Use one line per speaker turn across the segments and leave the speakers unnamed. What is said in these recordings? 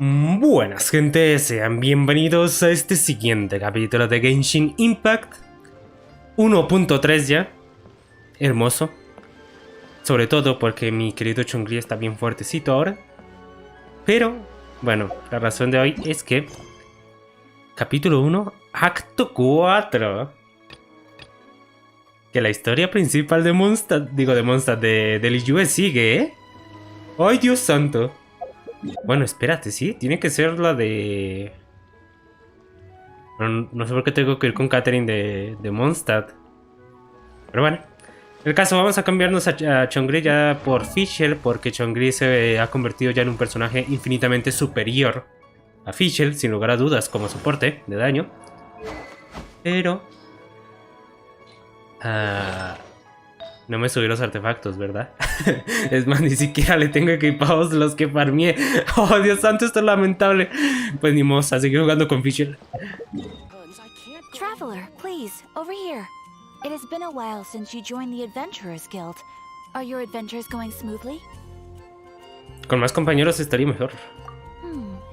Buenas gente, sean bienvenidos a este siguiente capítulo de Genshin Impact 1.3 ya. Hermoso. Sobre todo porque mi querido Chongli está bien fuertecito ahora. Pero, bueno, la razón de hoy es que capítulo 1, acto 4. Que la historia principal de de Liyue sigue, ¿eh? ¡Ay, Dios santo! Bueno, espérate, ¿sí? Tiene que ser la de... No sé por qué tengo que ir con Catherine de Mondstadt. Pero bueno. En el caso, vamos a cambiarnos a Chongli ya por Fischl, porque Chongli se ha convertido ya en un personaje infinitamente superior a Fischl, sin lugar a dudas, como soporte de daño. Pero... no me subí los artefactos, ¿verdad? Es más, ni siquiera le tengo equipados los que farmeé. Oh, Dios santo, esto es lamentable. Pues ni modo, a seguir jugando con Fischl.
Traveler, please, over here. It has been a while since you joined the Adventurers Guild. Are your adventures going smoothly?
Con más compañeros estaría mejor.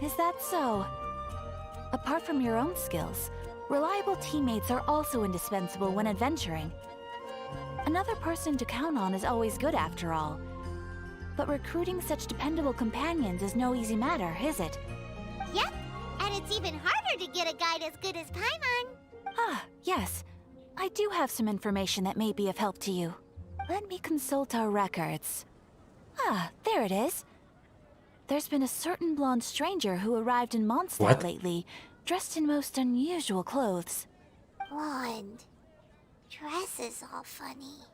Is that so? Apart from your own skills, reliable teammates are also indispensable when adventuring. Another person to count on is always good after all. But recruiting such dependable companions is no easy matter, is it?
Yep, and it's even harder to get a guide as good as Paimon.
Ah, yes. I do have some information that may be of help to you. Let me consult our records. Ah, there it is. There's been a certain blonde stranger who arrived in Mondstadt lately, dressed in most unusual clothes.
Blonde. Dress is all funny.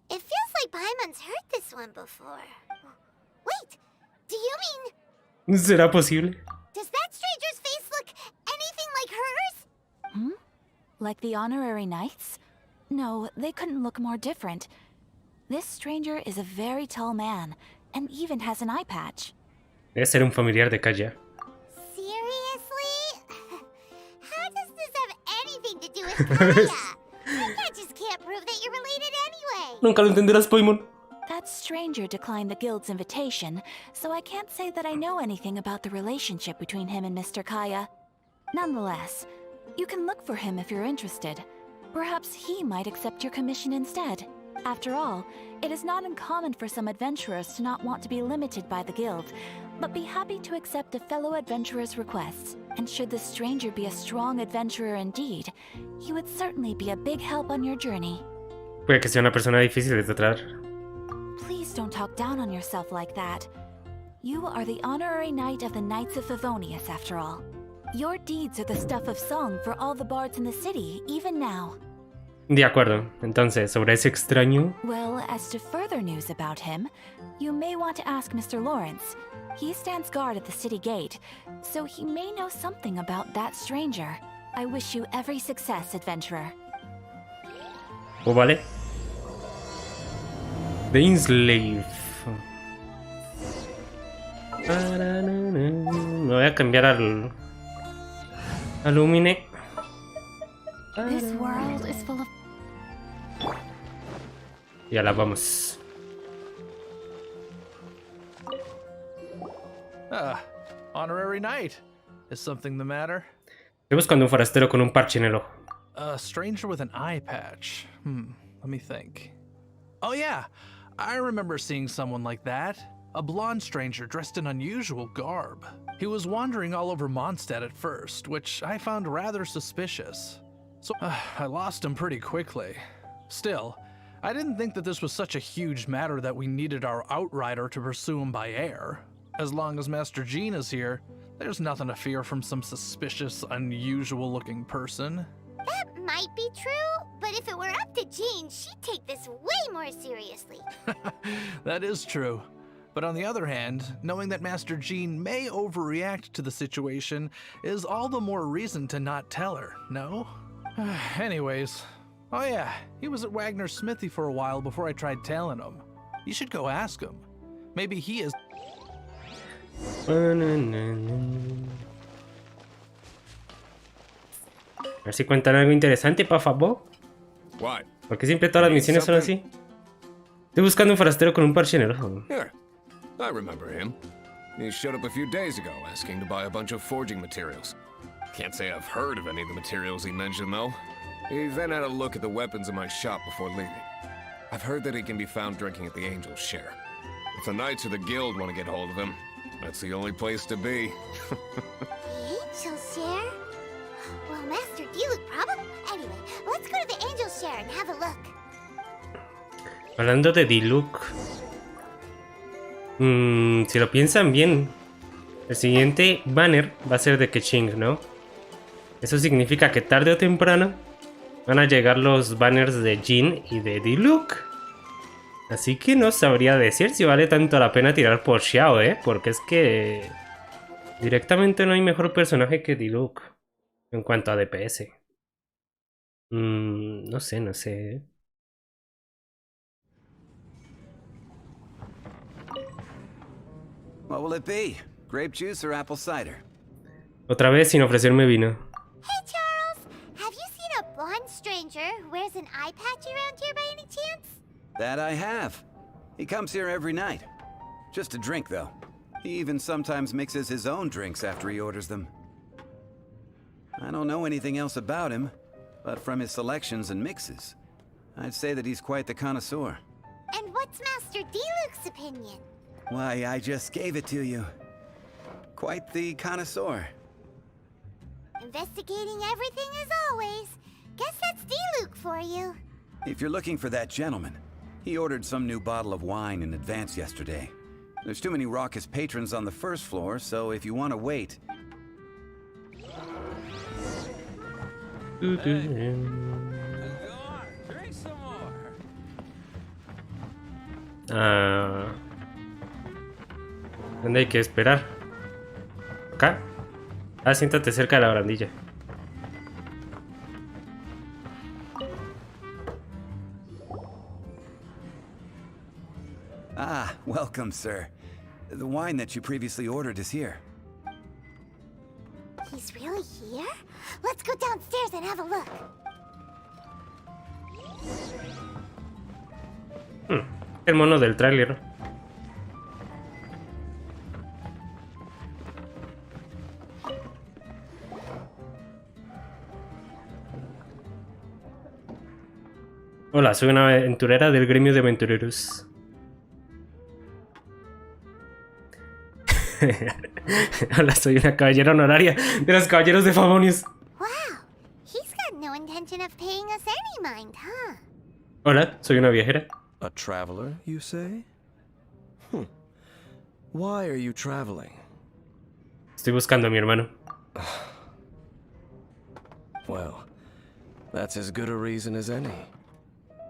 It feels like Paimon's heard this one before. Wait, do you mean...
¿Será posible?
Does that stranger's face look anything like hers?
Like the honorary knights? No, they couldn't look more different. This stranger is a very tall man, and even has an eye patch.
Debe ser un familiar de Kaya.
Seriously? How does this have anything to do with Kaya? I just can't prove that you're related anyway.
Nunca lo entenderás, Paimon.
That stranger declined the guild's invitation, so I can't say that I know anything about the relationship between him and Mr. Kaya. Nonetheless, you can look for him if you're interested. Perhaps he might accept your commission instead. After all, it is not uncommon for some adventurers to not want to be limited by the guild, but be happy to accept a fellow adventurer's requests. And should the stranger be a strong adventurer indeed, he would certainly be a big help on your journey.
Puede que sea una persona difícil de tratar.
Please don't talk down on yourself like that. You are the honorary knight of the Knights of Favonius, after all. Your deeds are the stuff of song for all the bards in the city, even now.
De acuerdo. Entonces, sobre ese extraño...
Well, as to further news about him, you may want to ask Mr. Lawrence. He stands guard at the city gate, so he may know something about that stranger. I wish you every success, adventurer.
Oh, vale. Dainsleif. Me voy a cambiar al Lumine.
This world is full of...
Ya la vamos.
Honorary knight. Is something the matter?
Estoy buscando un forastero con un parche en el ojo.
A stranger with an eye patch. Let me think. Oh yeah, I remember seeing someone like that. A blonde stranger dressed in unusual garb. He was wandering all over Mondstadt at first, which I found rather suspicious. So I lost him pretty quickly. Still, I didn't think that this was such a huge matter that we needed our outrider to pursue him by air. As long as Master Jean is here, there's nothing to fear from some suspicious, unusual-looking person.
That might be true, but if it were up to Jean, she'd take this way more seriously.
That is true. But on the other hand, knowing that Master Jean may overreact to the situation is all the more reason to not tell her, no? Anyways, oh yeah, he was at Wagner's smithy for a while before I tried telling him. You should go ask him. Maybe he is...
A ver si cuentan algo interesante, por favor. Porque siempre todas las misiones son así. Estoy buscando un forastero con un parche en el ojo.
Here, I remember him. He showed up a few days ago, asking to buy a bunch of forging materials. Can't say I've heard of any of the materials he mentioned, though. He then had a look at the weapons in my shop before leaving. I've heard that he can be found drinking at the Angel's Share. If the Knights or the Guild want to get hold of him, that's the only place to be.
The Angel's Share? Well, Master Diluc probably... Anyway, let's go to the Angel's Share and have a look.
Hablando de Diluc, si lo piensan bien, el siguiente banner va a ser de Keqing, ¿no? Eso significa que tarde o temprano van a llegar los banners de Jin y de Diluc. Así que no sabría decir si vale tanto la pena tirar por Xiao, porque es que directamente no hay mejor personaje que Diluc en cuanto a DPS. No sé.
What will it be? Grape juice or apple cider?
Otra vez sin ofrecerme vino.
Hey, Charles! Have you seen a blonde stranger who wears an eye patch around here by any chance?
That I have. He comes here every night. Just a drink, though. He even sometimes mixes his own drinks after he orders them. I don't know anything else about him, but from his selections and mixes, I'd say that he's quite the connoisseur.
And what's Master Diluc's opinion?
Why, I just gave it to you. Quite the connoisseur.
Investigating everything as always. Guess that's Diluc for you.
If you're looking for that gentleman, he ordered some new bottle of wine in advance yesterday. There's too many raucous patrons on the first floor, so if you want to wait...
¿Dónde hay que esperar? ¿Acá? Ah, siéntate cerca de la barandilla.
Ah, welcome, sir. The wine that you previously ordered is here.
He's really here? Let's go downstairs and have a look.
El mono del tráiler. Hola, soy una aventurera del gremio de aventureros. Hola, soy una caballera honoraria de los caballeros de Favonius.
Wow, he's got no intention of paying us any mind, huh?
Hola, soy una viajera.
A traveler, you say? Why are you traveling?
Estoy buscando a mi hermano.
Well, that's as good a reason as any.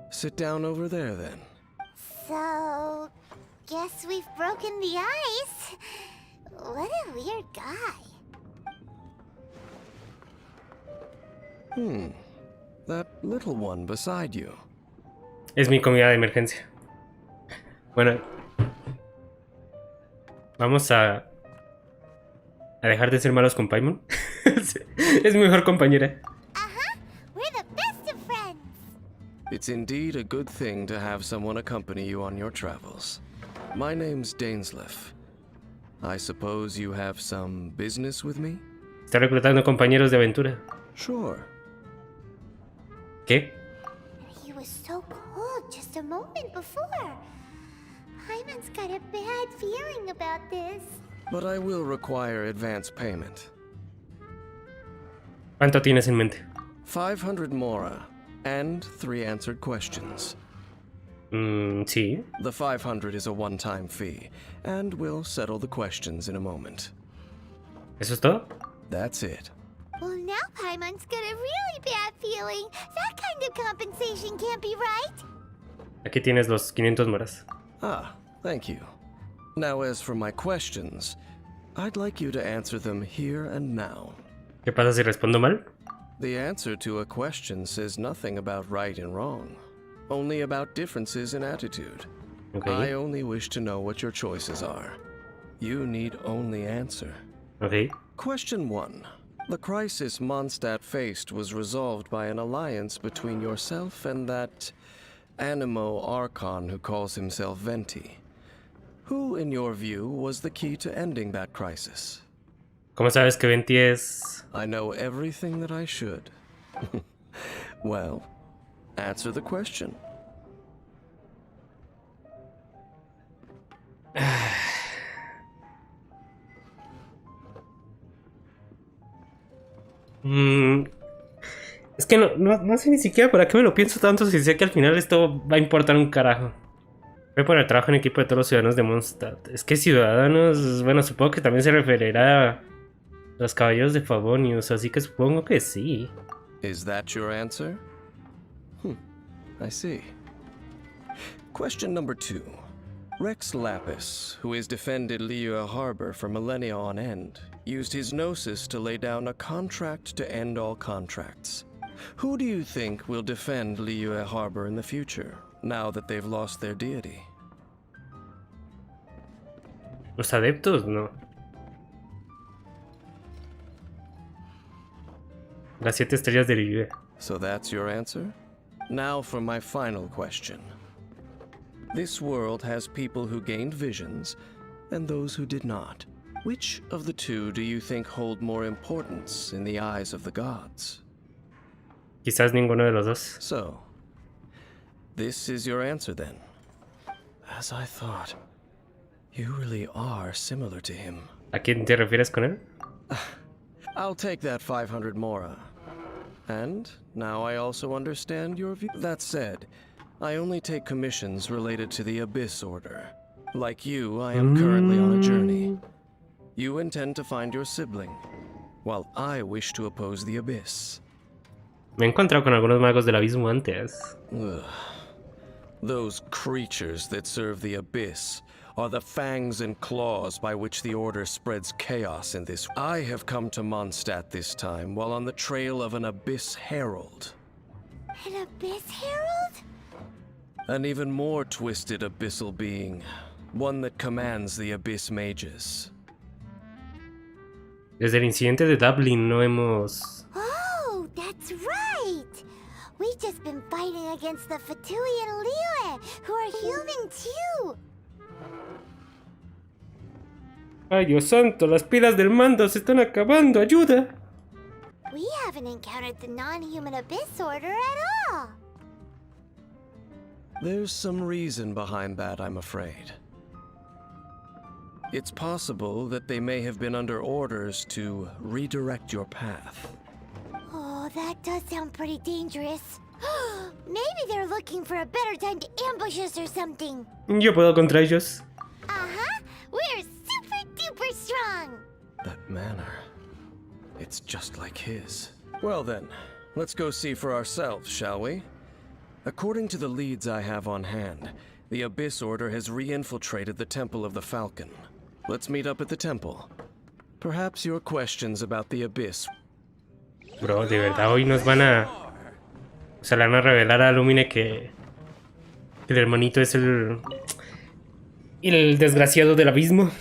Sit down over there, then.
So, guess we've broken the ice. What a weird guy.
That little one beside you.
Es mi comida de emergencia. Bueno. Vamos a dejar de ser malos con Paimon. Es mi mejor compañera.
We're the best of friends.
It's indeed a good thing to have someone accompany you on your travels. My name's Dainsleif. I suppose you have some business with me?
Está reclutando compañeros de aventura.
Sure.
¿Qué?
He was so cold just a moment before. Hyman's got a bad feeling about this.
But I will require advance payment.
¿Cuánto tienes en mente?
500 mora, and 3 answered questions.
Sí.
The 500 is a one-time fee, and we'll settle the questions in a moment.
¿Eso es todo?
That's it.
Well, now Paimon's got a really bad feeling. That kind of compensation can't be right.
Aquí tienes los 500 moras.
Ah, thank you. Now, as for my questions, I'd like you to answer them here and now.
¿Qué pasa si respondo mal?
The answer to a question says nothing about right and wrong, only about differences in attitude.
Okay.
I only wish to know what your choices are. You need only answer.
Okay.
Question 1. The crisis Mondstadt faced was resolved by an alliance between yourself and that Animo Archon who calls himself Venti. Who, in your view, was the key to ending that crisis?
¿Cómo sabes que Venti es...?
I know everything that I should. Well, answer the question.
Es que no sé ni siquiera para qué me lo pienso tanto si sé que al final esto va a importar un carajo. Voy a poner trabajo en equipo de todos los ciudadanos de Mondstadt. Es que ciudadanos... Bueno, supongo que también se referirá a los caballeros de Favonius, así que supongo que sí.
Is that your answer? I see. Question number 2. Rex Lapis, who has defended Liyue Harbor for millennia on end, used his gnosis to lay down a contract to end all contracts. Who do you think will defend Liyue Harbor in the future, now that they've lost their deity?
Los adeptos, no. Las 7 estrellas de Liyue.
So that's your answer? Now for my final question. This world has people who gained visions, and those who did not. Which of the two do you think hold more importance in the eyes of the gods?
Quizás ninguno de los dos.
So, this is your answer then. As I thought, you really are similar to him.
¿A quién te refieres con él?
I'll take that 500 mora. And now I also understand your view. That said, I only take commissions related to the Abyss Order. Like you, I am currently on a journey. You intend to find your sibling, while I wish to oppose the Abyss.
Me he encontrado con algunos magos del abismo antes.
Ugh. Those creatures that serve the Abyss are the fangs and claws by which the Order spreads chaos in this. I have come to Mondstadt this time while on the trail of an Abyss Herald.
An Abyss Herald?
An even more twisted abyssal being. One that commands the Abyss Mages.
Desde el incidente de Dublin no hemos...
Oh, that's right! We've just been fighting against the Fatui and Liyue, who are human too!
Ay, Dios santo, las pilas del mando se están acabando, ayuda.
We haven't encountered the non-human Abyss Order at all!
There's some reason behind that, I'm afraid. It's possible that they may have been under orders to redirect your path.
Oh, that does sound pretty dangerous. Maybe they're looking for a better time to ambush us or something.
Yo puedo contra ellos.
Uh-huh. We're super duper strong.
That manner. It's just like his. Well then, let's go see for ourselves, shall we? According to the leads I have on hand, the Abyss Order has re-infiltrated the Temple of the Falcon. Let's meet up at the temple. Perhaps your questions about the Abyss.
Bro, de verdad hoy nos van a... O sea, le van a revelar a Lumine que el hermanito es el desgraciado del abismo.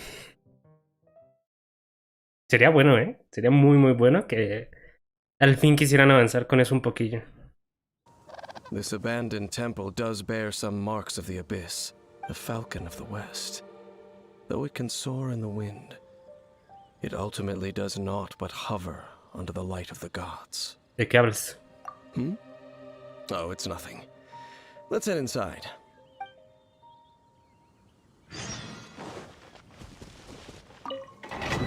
Sería bueno, ¿eh? Sería muy muy bueno que al fin quisieran avanzar con eso un poquillo.
This abandoned temple does bear some marks of the Abyss, the Falcon of the West. Though it can soar in the wind, it ultimately does naught but hover under the light of the gods.
¿De qué hablas?
Oh, it's nothing. Let's head inside.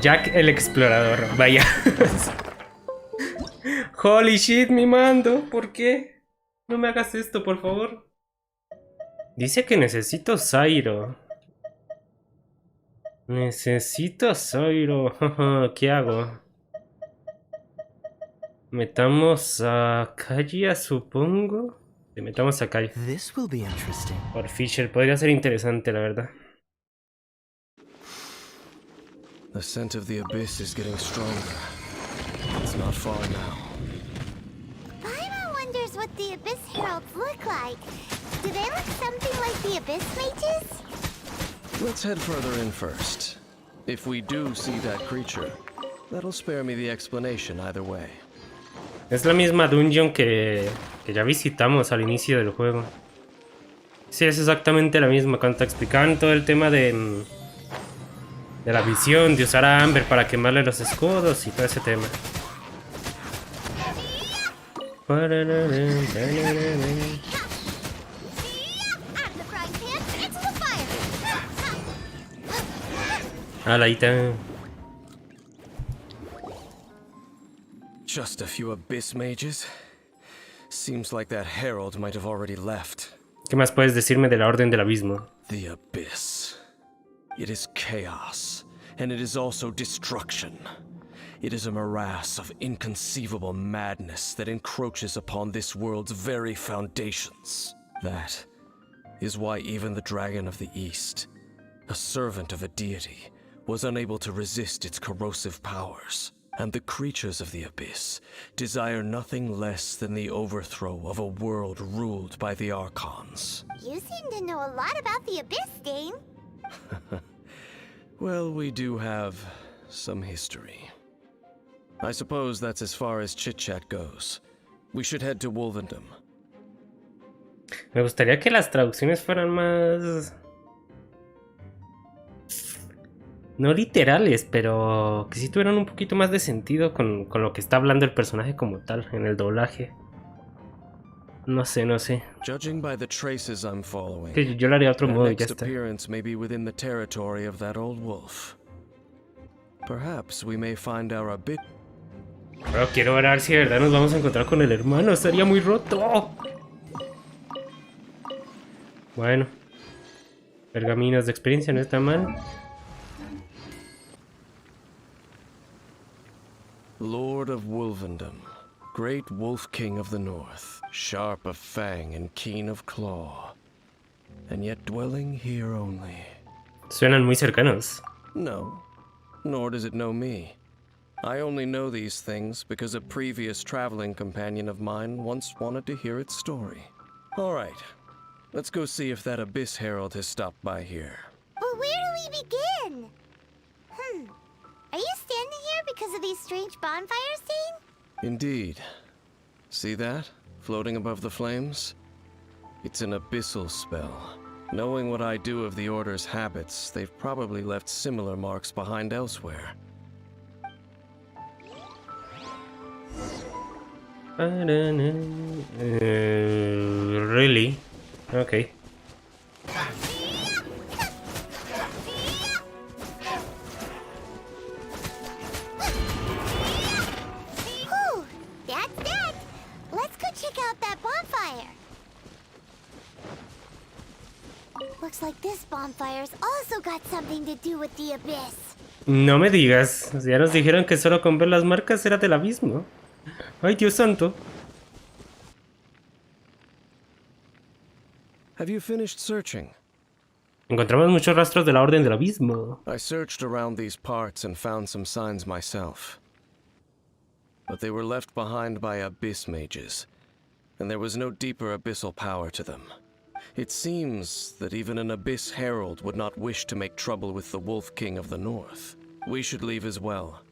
Jack el explorador, vaya. Holy shit, mi mando, ¿por qué? No me hagas esto, por favor. Dice que necesito Zairo. Necesito Zairo. ¿Qué hago? Metamos a Kaya, supongo. Le metamos a Kaya.
This will be interesting.
Por Fisher, podría ser interesante, la verdad.
The scent of the Abyss is getting stronger. It's not far now.
Paimon wonders what the Abyss Heralds look like. Do they look something like the Abyss Mages?
Let's head further in first. If we do see that creature, that'll spare me the explanation either way.
Es la misma dungeon que ya visitamos al inicio del juego. Sí, es exactamente la misma. Cuando te explicaban todo el tema de la visión, de usar a Amber para quemarle los escudos y todo ese tema.
Out of the frying pan, into the fire!
Ah, ahí está.
Just a few abyss mages? Seems like that herald might have already left.
¿Qué más puedes decirme de la Orden del Abismo?
The abyss. It is chaos, and it is also destruction. It is a morass of inconceivable madness that encroaches upon this world's very foundations. That is why even the Dragon of the East, a servant of a deity, was unable to resist its corrosive powers. And the creatures of the abyss desire nothing less than the overthrow of a world ruled by the Archons.
You seem to know a lot about the Abyss, Dane.
Well, we do have some history. I suppose that's as far as chit-chat goes. We should head to Wolvendom.
Me gustaría que las traducciones fueran más... no literales, pero que sí tuvieran un poquito más de sentido con lo que está hablando el personaje como tal en el doblaje. No sé.
Judging by the traces I'm following,
Que yo lo haría de otro
their
modo y ya
next
está.
appearance may be within the territory of that old wolf. Perhaps we may find our abyss.
Pero quiero ver si de verdad nos vamos a encontrar con el hermano. Estaría muy roto. Bueno. Pergaminos de experiencia no está mal.
Lord of Wolvendom, great wolf king of the north, sharp of fang and keen of claw, and yet dwelling here only.
Suenan muy cercanos.
No, nor does it know me. I only know these things because a previous traveling companion of mine once wanted to hear its story. All right, let's go see if that Abyss Herald has stopped by here.
But where do we begin? Are you standing here because of these strange bonfires, Dane?
Indeed. See that? Floating above the flames? It's an abyssal spell. Knowing what I do of the Order's habits, they've probably left similar marks behind elsewhere.
Really? Okay.
Whew, that's that. Let's go check out that bonfire. Looks like this bonfire's also got something to do with the abyss.
No me digas. Ya nos dijeron que solo con ver las marcas era del abismo. Ay, Dios santo.
Have you finished searching?
Encontramos muchos rastros de la Orden del Abismo.
I searched around these parts and found some signs myself. But they were left behind by abyss mages, and there was no deeper abyssal power to them. It seems that even an abyss herald would not wish to make trouble with the Wolf King of the North. We should leave as well.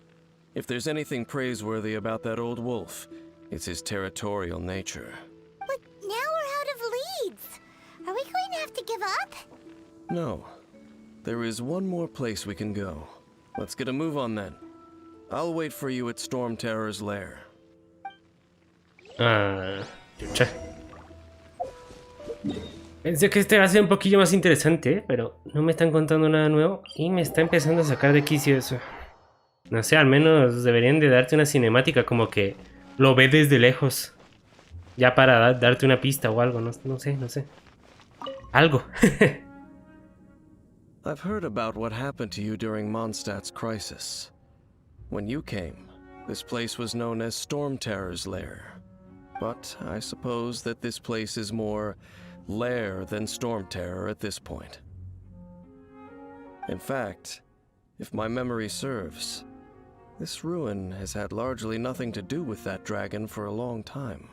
If there's anything praiseworthy about that old wolf, it's his territorial nature.
But now we're out of leads. Are we going to have to give up?
No. There is one more place we can go. Let's get a move on then. I'll wait for you at Storm Terror's lair.
Ah, chucha. Pensé que este va a ser un poquillo más interesante, pero no me están contando nada nuevo y me está empezando a sacar de quicio eso. No sé, al menos deberían de darte una cinemática como que lo ve desde lejos. Ya para darte una pista o algo, no sé. Algo.
I've heard about what happened to you during Mondstadt's crisis. When you came, this place was known as Storm Terror's lair. But I suppose that this place is more lair than Storm Terror at this point. In fact, if my memory serves, this ruin has had largely nothing to do with that dragon for a long time.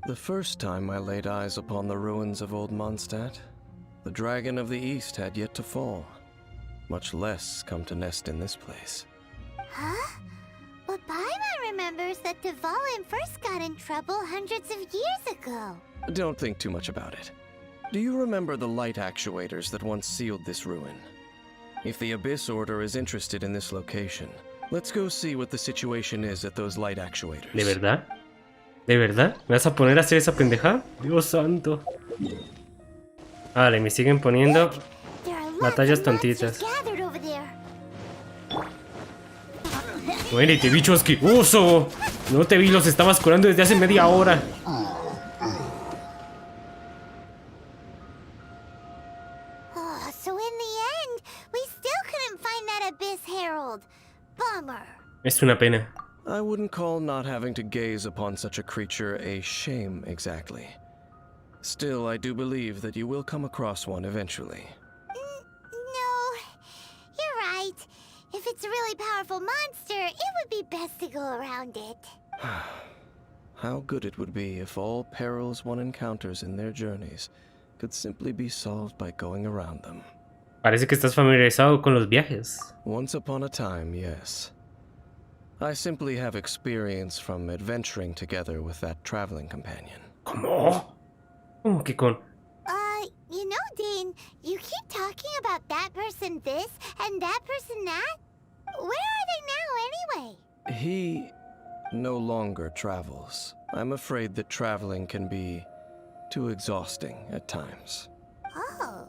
The first time I laid eyes upon the ruins of Old Mondstadt, the Dragon of the East had yet to fall, much less come to nest in this place.
Huh? But Paimon remembers that Dvalin first got in trouble hundreds of years ago.
Don't think too much about it. Do you remember the light actuators that once sealed this ruin? If the Abyss Order is interested in this location, let's go see what the situation is at those light actuators.
¿De verdad? ¿De verdad? ¿Me vas a poner a hacer esa pendejada? Dios santo. Vale, me siguen poniendo
There are lots
batallas
of monsters
tontitas.
gathered over there.
Muérete, bicho asqueroso. No te vi, los estabas curando desde hace media hora.
Oh, so in the end, we still couldn't find that Abyss Herald. Bummer.
Es una pena.
I wouldn't call not having to gaze upon such a creature a shame exactly. Still, I do believe that you will come across one eventually.
No, you're right. If it's a really powerful monster, it would be best to go around it.
How good it would be if all perils one encounters in their journeys could simply be solved by going around them.
Parece que estás familiarizado con los viajes.
Once upon a time, yes. I simply have experience from adventuring together with that traveling companion.
¿Cómo? ¿Cómo que con?
You know, Dane, you keep talking about that person this and that person that. Where are they now, anyway?
He no longer travels. I'm afraid that traveling can be too exhausting at times.
Oh,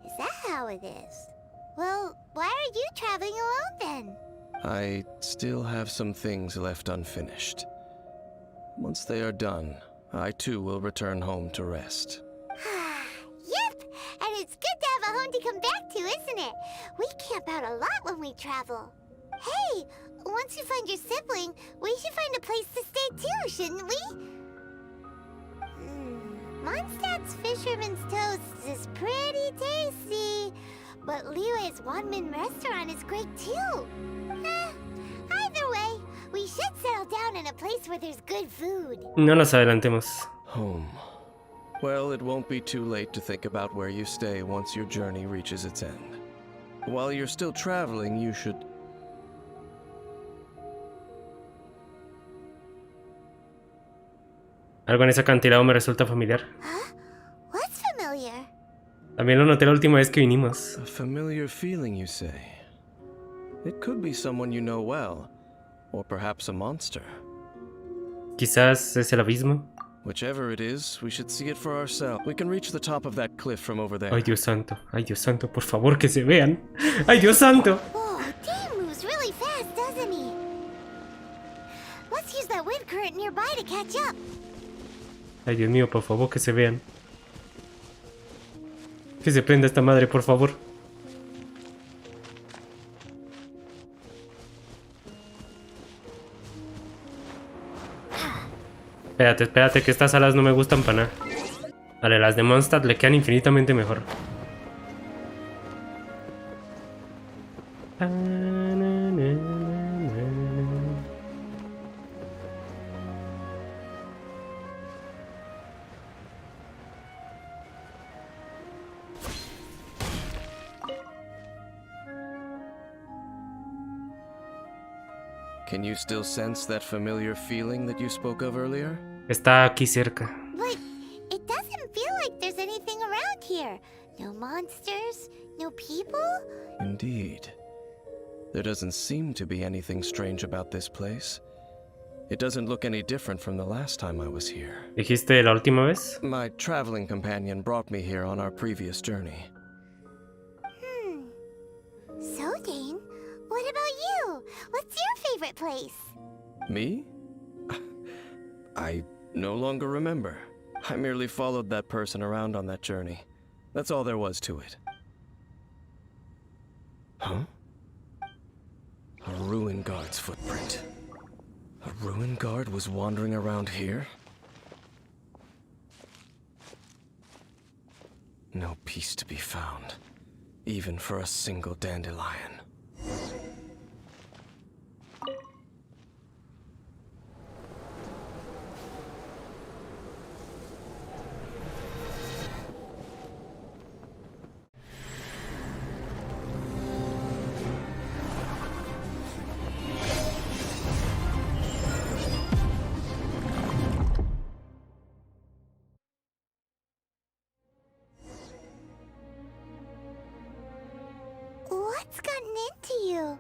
is that how it is? Well, why are you traveling alone then?
I still have some things left unfinished. Once they are done, I too will return home to rest.
Yep, and it's good to have a home to come back to, isn't it? We camp out a lot when we travel. Hey, once you find your sibling, we should find a place to stay too, shouldn't we? Mondstadt's Fisherman's Toast is pretty tasty, but Liyue's one-man restaurant is great too. Either way, we should settle down in a place where there's good food.
No nos adelantemos.
Home. Well, it won't be too late to think about where you stay once your journey reaches its end. While you're still traveling, you should...
Algo en ese acantilado me resulta familiar.
Huh? What's familiar?
También lo noté la última vez que vinimos.
A familiar feeling, you say? It could be someone you know well, or perhaps a monster.
Quizás es el abismo.
Whichever it is, we should see it for ourselves. We can reach the top of that cliff from over there.
Ay, Dios santo, por favor que se vean. Ay, Dios santo.
Whoa, Dane moves really fast, doesn't he? Let's use that wind current nearby to catch up.
Ay, Dios mío, por favor que se vean. Que se prenda esta madre, por favor. Espérate, que estas alas no me gustan para nada. Vale, las de Mondstadt le quedan infinitamente mejor.
Can you still sense that familiar feeling that you spoke of earlier?
Está aquí cerca.
But it doesn't feel like there's anything around here. No monsters, no people.
Indeed. There doesn't seem to be anything strange about this place. It doesn't look any different from the last time I was here.
¿Dijiste la última vez?
My traveling companion brought me here on our previous journey.
So, Dane, what about you? What's your favorite place?
Me? I no longer remember. I merely followed that person around on that journey. That's all there was to it. Huh? A ruin guard's footprint. A ruin guard was wandering around here? No peace to be found, even for a single dandelion.
you.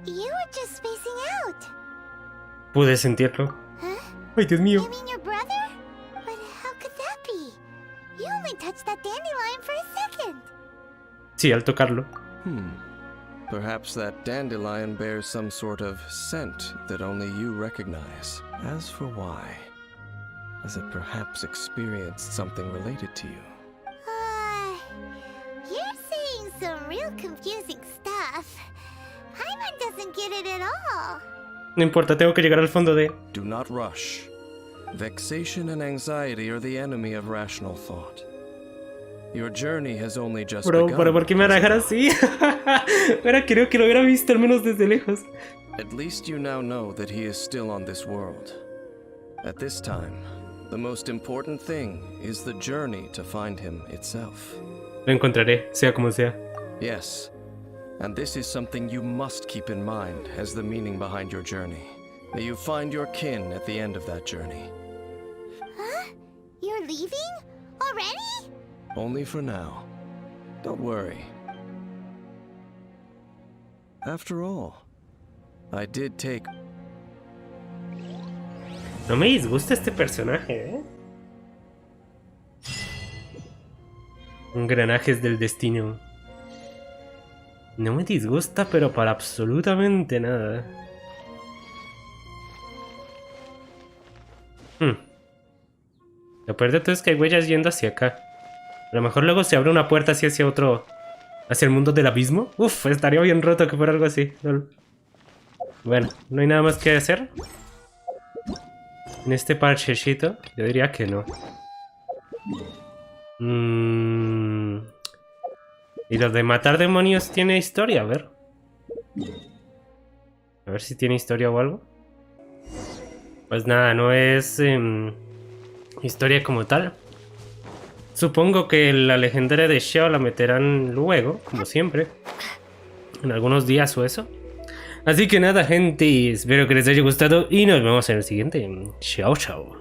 You were just spacing out.
Pude sentirlo.
Huh?
Ay, Dios mío.
You mean your brother? But how could that be? You only touched that dandelion for a second.
Sí, al tocarlo.
Perhaps that dandelion bears some sort of scent that only you recognize. As for why, has it perhaps experienced something related to you?
You're saying some real confusing stuff. Paimon doesn't get it at all.
No importa, tengo que llegar al fondo de...
Do not rush. Vexation and anxiety are the enemy of rational thought. Your journey has only just
Bro,
begun.
¿pero por qué me van a dejar así? Ahora creo que lo hubiera visto al menos desde lejos.
At least you now know that he is still on this world. At this time, the most important thing is the journey to find him itself.
Lo encontraré, sea como sea.
Yes, and this is something you must keep in mind as the meaning behind your journey. May you find your kin at the end of that journey.
Huh? You're leaving? Already?
Only for now. Don't worry. After all, I did take...
No me disgusta este personaje, ¿eh? Engranajes del destino. No me disgusta, pero para absolutamente nada. Lo peor de todo es que hay huellas yendo hacia acá. A lo mejor luego se abre una puerta así hacia otro... hacia el mundo del abismo. Uf, estaría bien roto que fuera algo así. Bueno, no hay nada más que hacer. En este parchecito, yo diría que no. Y lo de matar demonios tiene historia, a ver. A ver si tiene historia o algo. Pues nada, no es historia como tal. Supongo que la legendaria de Xiao la meterán luego, como siempre. En algunos días o eso. Así que nada, gente, espero que les haya gustado y nos vemos en el siguiente. Chao, chao.